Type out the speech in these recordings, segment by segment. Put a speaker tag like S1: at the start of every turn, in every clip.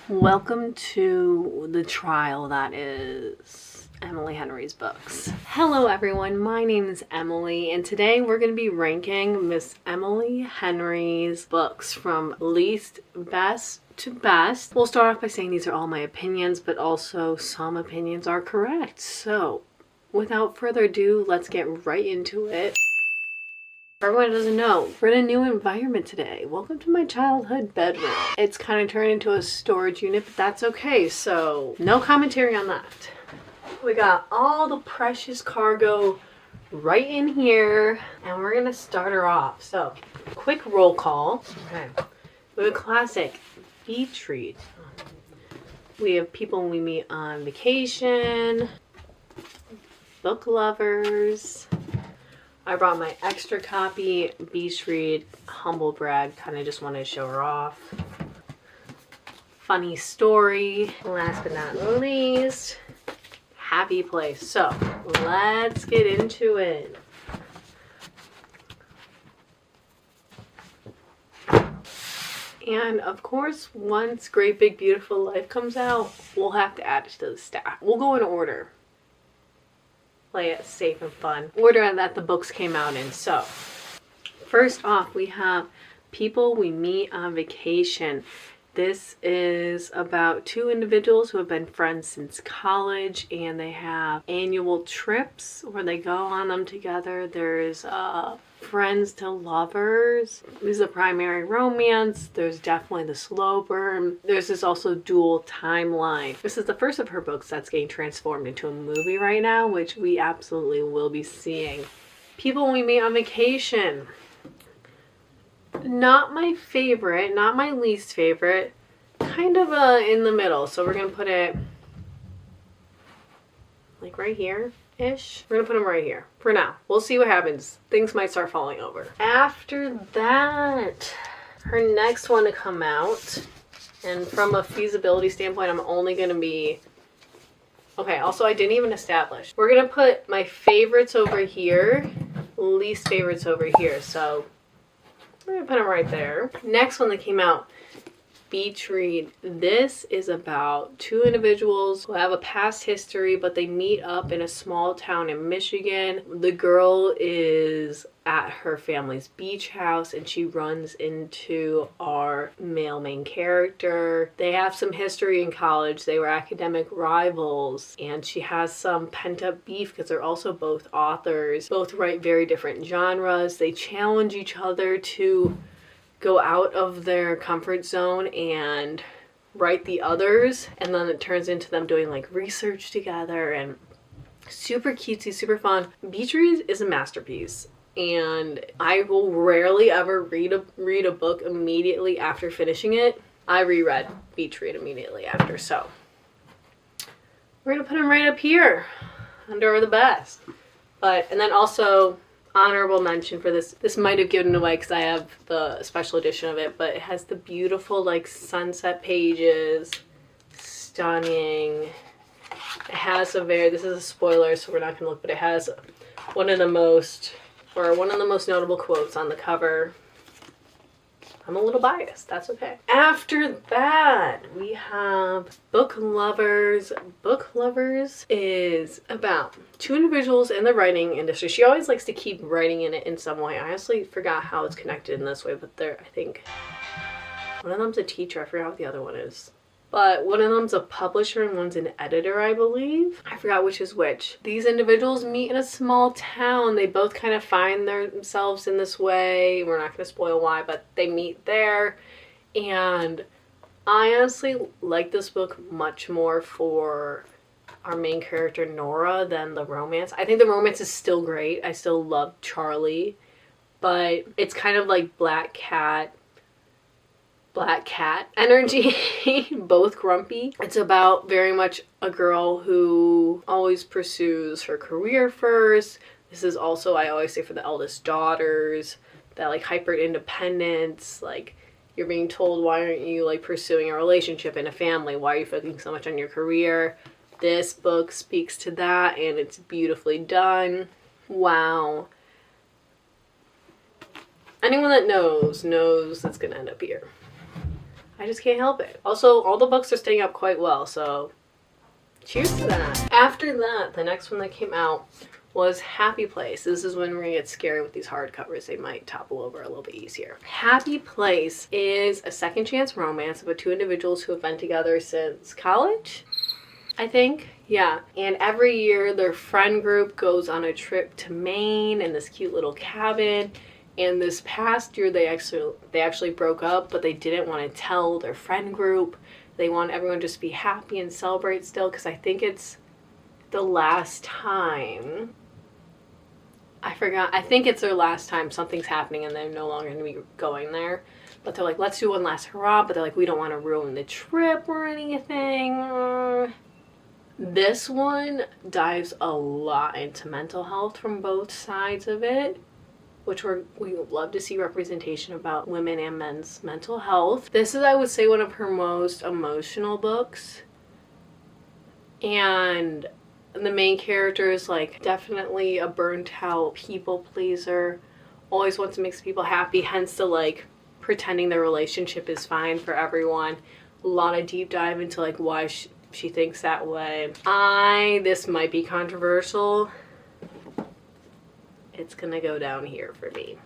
S1: Welcome to the trial that is Emily Henry's books. Hello everyone, my name is Emily and today we're going to be ranking Miss Emily Henry's books from least best to best. We'll start off by saying these are all my opinions, but also some opinions are correct. So without further ado, let's get right into it. For everyone who doesn't know, we're in a new environment today. Welcome to my childhood bedroom. It's kind of turned into a storage unit, but that's okay. So no commentary on that. We got all the precious cargo right in here, and we're gonna start her off. So quick roll call. Okay. We have a classic beach read. We have people we meet on vacation, book lovers. I brought my extra copy, beach read, humble brag, kind of just wanted to show her off. Funny story, last but not least, happy place. So let's get into it. And of course, once Great Big Beautiful Life comes out, we'll have to add it to the stack. We'll go in order. Play it safe and fun. Order that the books came out in. So, first off, we have People We Meet on Vacation. This is about two individuals who have been friends since college, and they have annual trips where they go on them together. There's friends to lovers. This is a primary romance. There's definitely the slow burn. There's this also dual timeline. This is the first of her books that's getting transformed into a movie right now, which we absolutely will be seeing. People We Meet on Vacation. Not my favorite, not my least favorite. Kind of in the middle. So we're going to put it like right here-ish. We're going to put them right here for now. We'll see what happens. Things might start falling over. After that, her next one to come out, and from a feasibility standpoint, I'm only going to be... Okay, also I didn't even establish. We're going to put my favorites over here, least favorites over here. So we're going to put them right there. Next one that came out, beach read. This is about two individuals who have a past history, but they meet up in a small town in Michigan. The girl is at her family's beach house and she runs into our male main character. They have some history in college. They were academic rivals, and she has some pent-up beef because they're also both authors. Both write very different genres. They challenge each other to go out of their comfort zone and write the others, and then it turns into them doing like research together, and super cutesy, super fun. Beach read is a masterpiece, and I will rarely ever read a book immediately after finishing it. I reread beach read immediately after, so we're gonna put them right up here under the best. And then also honorable mention for this. This might have given it away because I have the special edition of it, but it has the beautiful like sunset pages. Stunning. It has this is a spoiler, so we're not gonna look, but it has one of the most notable quotes on the cover. I'm a little biased, that's okay. After that, we have Book Lovers. Book Lovers is about two individuals in the writing industry. She always likes to keep writing in it in some way. I honestly forgot how it's connected in this way, but I think one of them's a teacher. I forgot what the other one is. But one of them's a publisher and one's an editor, I believe. I forgot which is which. These individuals meet in a small town. They both kind of find themselves in this way. We're not going to spoil why, but they meet there. And I honestly like this book much more for our main character, Nora, than the romance. I think the romance is still great. I still love Charlie. But it's kind of like Black Cat energy. Both grumpy. It's about very much a girl who always pursues her career first. This is also, I always say, for the eldest daughters, that like hyper independence, like you're being told, why aren't you like pursuing a relationship and a family, why are you focusing so much on your career? This book speaks to that, and it's beautifully done. Wow. Anyone that knows that's gonna end up here. I just can't help it. Also, all the books are staying up quite well, so cheers to that. After that, the next one that came out was Happy Place. This is when we're gonna get scary with these hardcovers. They might topple over a little bit easier. Happy Place is a second chance romance about two individuals who have been together since college, I think. Yeah. And every year their friend group goes on a trip to Maine in this cute little cabin. And this past year they actually broke up, but they didn't want to tell their friend group. They want everyone to just be happy and celebrate still, because I think it's the last time. I forgot. I think it's their last time something's happening and they're no longer going to be going there. But they're like, let's do one last hurrah. But they're like, we don't want to ruin the trip or anything. This one dives a lot into mental health from both sides of it, which we would love to see representation about women and men's mental health. This is, I would say, one of her most emotional books. And the main character is like definitely a burnt out people pleaser, always wants to make people happy, hence the like pretending their relationship is fine for everyone. A lot of deep dive into like why she thinks that way. This might be controversial. It's gonna go down here for me.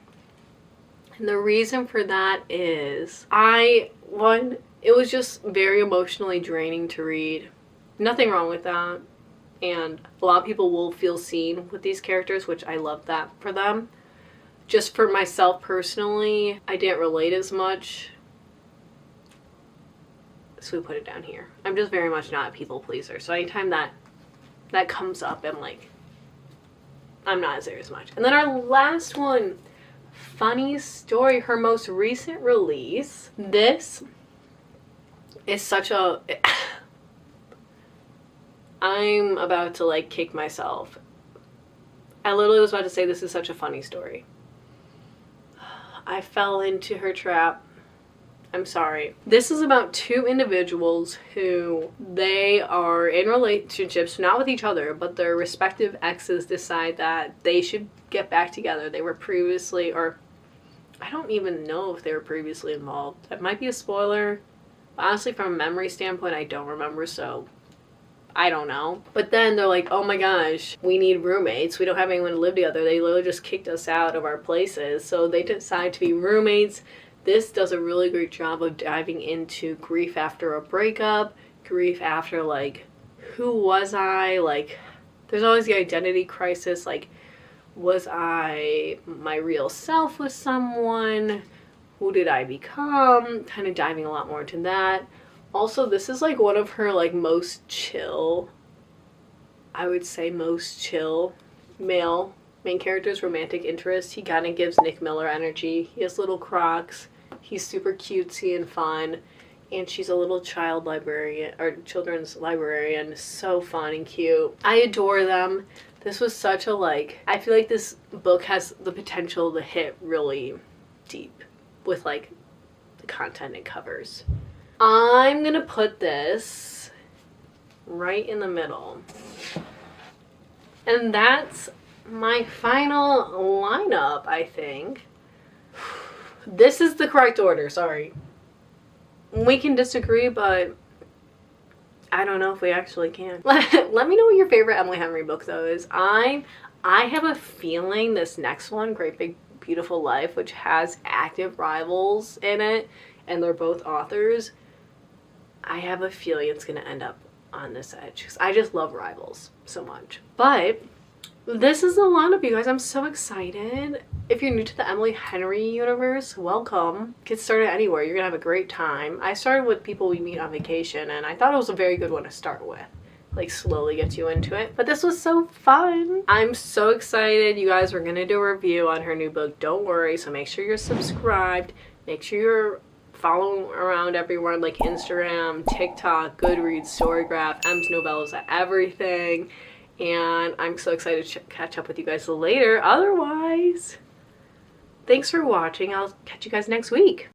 S1: And the reason for that is it was just very emotionally draining to read. Nothing wrong with that. And a lot of people will feel seen with these characters, which I love that for them. Just for myself personally, I didn't relate as much. So we put it down here. I'm just very much not a people pleaser. So anytime that comes up, I'm not as there as much. And then our last one, Funny Story, her most recent release. This is such a... I'm about to like kick myself. I literally was about to say this is such a funny story. I fell into her trap. I'm sorry. This is about two individuals who they are in relationships, not with each other, but their respective exes decide that they should get back together. They were previously, or I don't even know if they were previously involved. That might be a spoiler. Honestly, from a memory standpoint, I don't remember, so I don't know. But then they're like, oh my gosh, we need roommates. We don't have anyone to live together. They literally just kicked us out of our places. So they decide to be roommates. This does a really great job of diving into grief after a breakup, grief after like, who was I? Like, there's always the identity crisis. Like, was I my real self with someone? Who did I become? Kind of diving a lot more into that. Also, this is like one of her like most chill, I would say most chill male main character's romantic interest. He kind of gives Nick Miller energy. He has little Crocs. He's super cutesy and fun. And she's a little child librarian, or children's librarian. So fun and cute. I adore them. This was such a like, I feel like this book has the potential to hit really deep with like the content it covers. I'm gonna put this right in the middle. And that's my final lineup, I think. This is the correct order, sorry. We can disagree, but I don't know if we actually can. Let me know what your favorite Emily Henry book, though, is. I have a feeling this next one, Great Big Beautiful Life, which has active rivals in it, and they're both authors, I have a feeling it's going to end up on this edge, because I just love rivals so much. But this is the lineup, you guys. I'm so excited. If you're new to the Emily Henry universe, welcome. Get started anywhere. You're going to have a great time. I started with people we meet on vacation, and I thought it was a very good one to start with. Like, slowly gets you into it. But this was so fun. I'm so excited. You guys, we're going to do a review on her new book. Don't worry. So make sure you're subscribed. Make sure you're following around everyone, like Instagram, TikTok, Goodreads, Storygraph, M's Novellas, everything. And I'm so excited to catch up with you guys later. Otherwise, thanks for watching. I'll catch you guys next week.